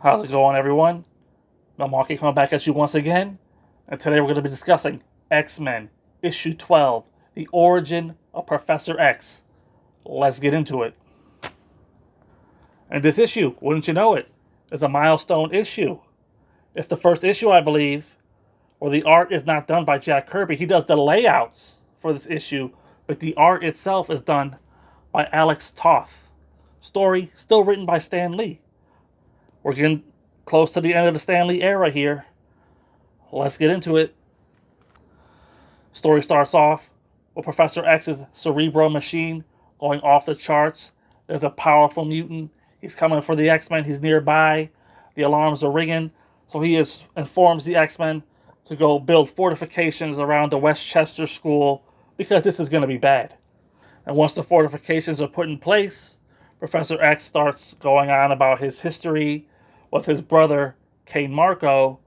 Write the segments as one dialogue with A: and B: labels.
A: How's it going, everyone? Milwaukee coming back at you once again, and today we're going to be discussing X-Men, Issue 12, The Origin of Professor X. Let's get into it. And this issue, wouldn't you know it, is a milestone issue. It's the first issue, I believe, where the art is not done by Jack Kirby. He does the layouts for this issue, but the art itself is done by Alex Toth. Story still written by Stan Lee. We're getting close to the end of the Stan Lee era here. Let's get into it. Story starts off with Professor X's cerebral machine going off the charts. There's a powerful mutant. He's coming for the X-Men. He's nearby. The alarms are ringing. So he informs the X-Men to go build fortifications around the Westchester School because this is going to be bad. And once the fortifications are put in place, Professor X starts going on about his history with his brother, Kane Marco,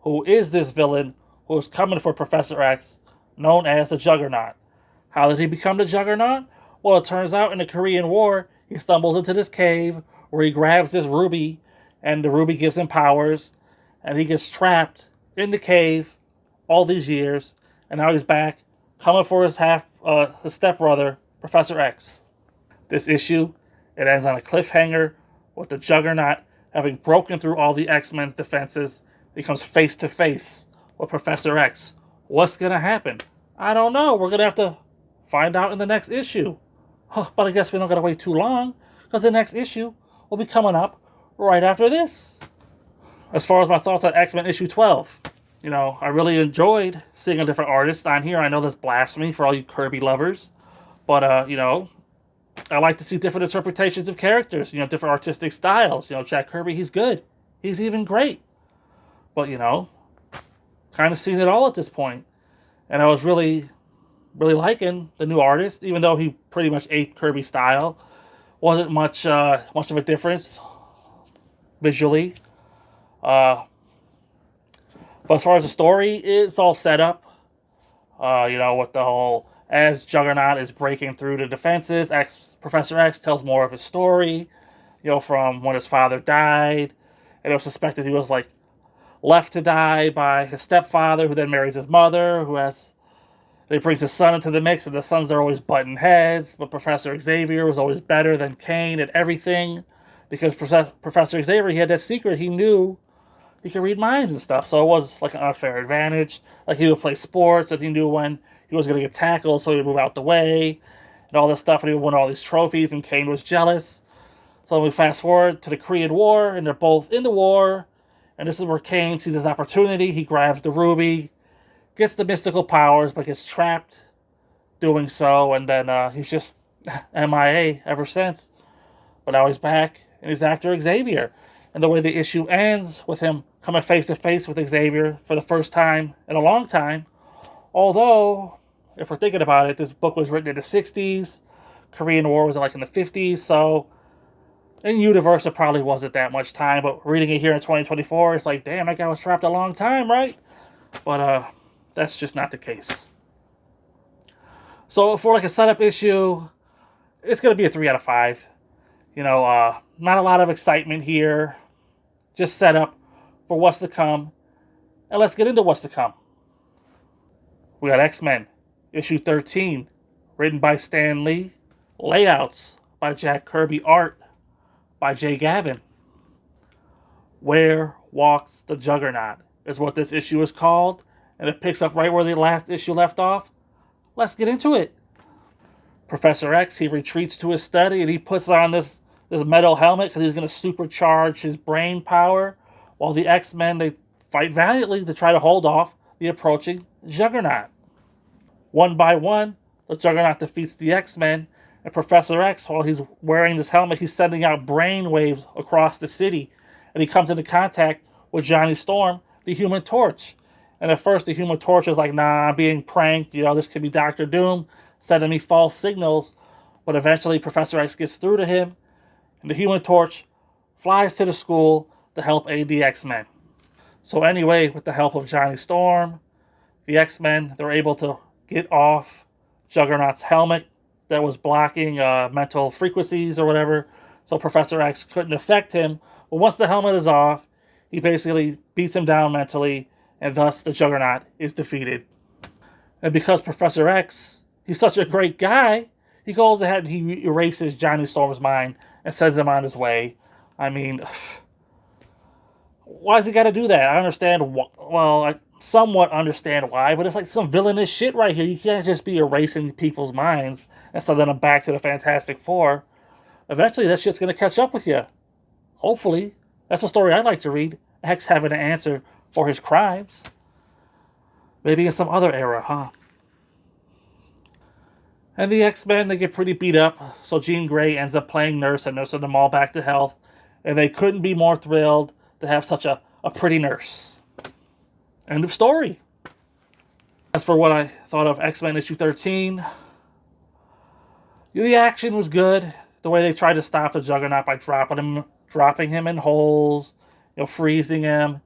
A: who is this villain who is coming for Professor X, known as the Juggernaut. How did he become the Juggernaut? Well, it turns out in the Korean War, he stumbles into this cave where he grabs this ruby, and the ruby gives him powers, and he gets trapped in the cave all these years, and now he's back, coming for his stepbrother, Professor X. This issue, it ends on a cliffhanger with the Juggernaut having broken through all the X-Men's defenses. He comes face to face with Professor X. What's going to happen? I don't know. We're going to have to find out in the next issue. But I guess we don't got to wait too long, because the next issue will be coming up right after this. As far as my thoughts on X-Men issue 12, I really enjoyed seeing a different artist on here. I know that's blasphemy for all you Kirby lovers, but, I like to see different interpretations of characters, different artistic styles. Jack Kirby, he's good. He's even great. But, kind of seen it all at this point. And I was really, really liking the new artist, even though he pretty much aped Kirby's style. Wasn't much of a difference visually. But as far as the story, it's all set up. With the whole, as Juggernaut is breaking through the defenses, Professor X tells more of his story, from when his father died, and it was suspected he was, left to die by his stepfather, who then marries his mother, he brings his son into the mix, and the sons are always butting heads, but Professor Xavier was always better than Kane at everything, because Professor Xavier, he had that secret, he knew he could read minds and stuff, so it was an unfair advantage. He would play sports, and he knew when he was going to get tackled, so he would move out the way, and all this stuff, and he would win all these trophies, and Kane was jealous. So we fast forward to the Korean War, and they're both in the war, and this is where Kane sees his opportunity. He grabs the ruby, gets the mystical powers, but gets trapped doing so, and then he's just MIA ever since. But now he's back, and he's after Xavier. And the way the issue ends with him coming face to face with Xavier for the first time in a long time. Although, if we're thinking about it, this book was written in the 60s. Korean War was in the 50s. So, in universe, it probably wasn't that much time. But reading it here in 2024, it's damn, that guy was trapped a long time, right? But that's just not the case. So, for a setup issue, it's going to be a 3 out of 5. Not a lot of excitement here. Just set up for what's to come. And let's get into what's to come. We got X-Men, issue 13, written by Stan Lee. Layouts by Jack Kirby. Art by Jay Gavin. Where Walks the Juggernaut is what this issue is called. And it picks up right where the last issue left off. Let's get into it. Professor X, he retreats to his study and he puts on this metal helmet because he's going to supercharge his brain power, while the X-Men, they fight valiantly to try to hold off the approaching Juggernaut. One by one, the Juggernaut defeats the X-Men, and Professor X, while he's wearing this helmet, he's sending out brain waves across the city, and he comes into contact with Johnny Storm, the Human Torch. And at first, the Human Torch is nah, I'm being pranked, this could be Dr. Doom, sending me false signals, but eventually Professor X gets through to him, and the Human Torch flies to the school to help aid the X-Men. So anyway, with the help of Johnny Storm, the X-Men, they're able to get off Juggernaut's helmet that was blocking mental frequencies or whatever, so Professor X couldn't affect him. But once the helmet is off, He basically beats him down mentally, and thus the Juggernaut is defeated. And because Professor X, he's such a great guy, he goes ahead and he erases Johnny Storm's mind and sends him on his way. I mean, why's he got to do that? I understand. Well, I somewhat understand why, but it's like some villainous shit right here. You can't just be erasing people's minds and sending them back to the Fantastic Four. Eventually, that shit's gonna catch up with you. Hopefully, that's a story I'd like to read. X having an answer for his crimes. Maybe in some other era, huh? And the X-Men, they get pretty beat up, so Jean Grey ends up playing nurse and nursing them all back to health. And they couldn't be more thrilled to have such a pretty nurse. End of story. As for what I thought of X-Men issue 13, the action was good. The way they tried to stop the Juggernaut by dropping him in holes, freezing him.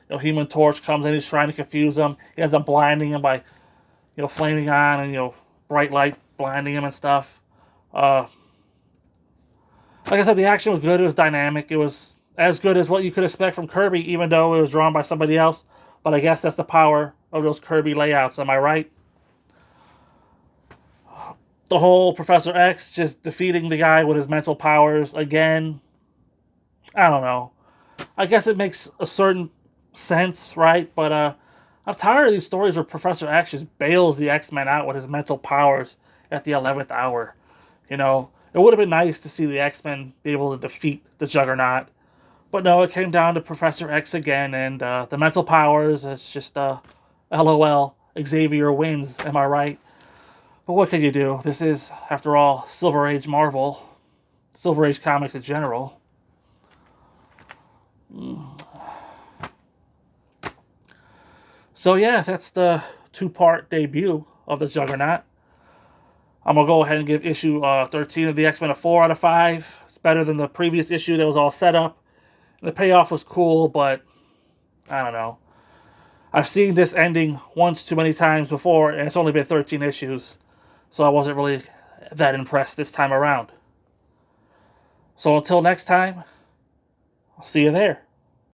A: Human Torch comes in, he's trying to confuse him. He ends up blinding him by, flaming on and, bright light blinding him and stuff. Like I said, the action was good. It was dynamic. It was as good as what you could expect from Kirby, even though it was drawn by somebody else. But I guess that's the power of those Kirby layouts. Am I right? The whole Professor X just defeating the guy with his mental powers again. I don't know. I guess it makes a certain sense, right? But I'm tired of these stories where Professor X just bails the X-Men out with his mental powers at the 11th hour. It would have been nice to see the X-Men be able to defeat the Juggernaut. But no, it came down to Professor X again, and the mental powers, it's just, LOL, Xavier wins, am I right? But what can you do? This is, after all, Silver Age Marvel. Silver Age comics in general. So yeah, that's the 2-part debut of the Juggernaut. I'm going to go ahead and give issue 13 of the X-Men a 4 out of 5. It's better than the previous issue that was all set up. The payoff was cool, but I don't know. I've seen this ending once too many times before, and it's only been 13 issues. So I wasn't really that impressed this time around. So until next time, I'll see you there.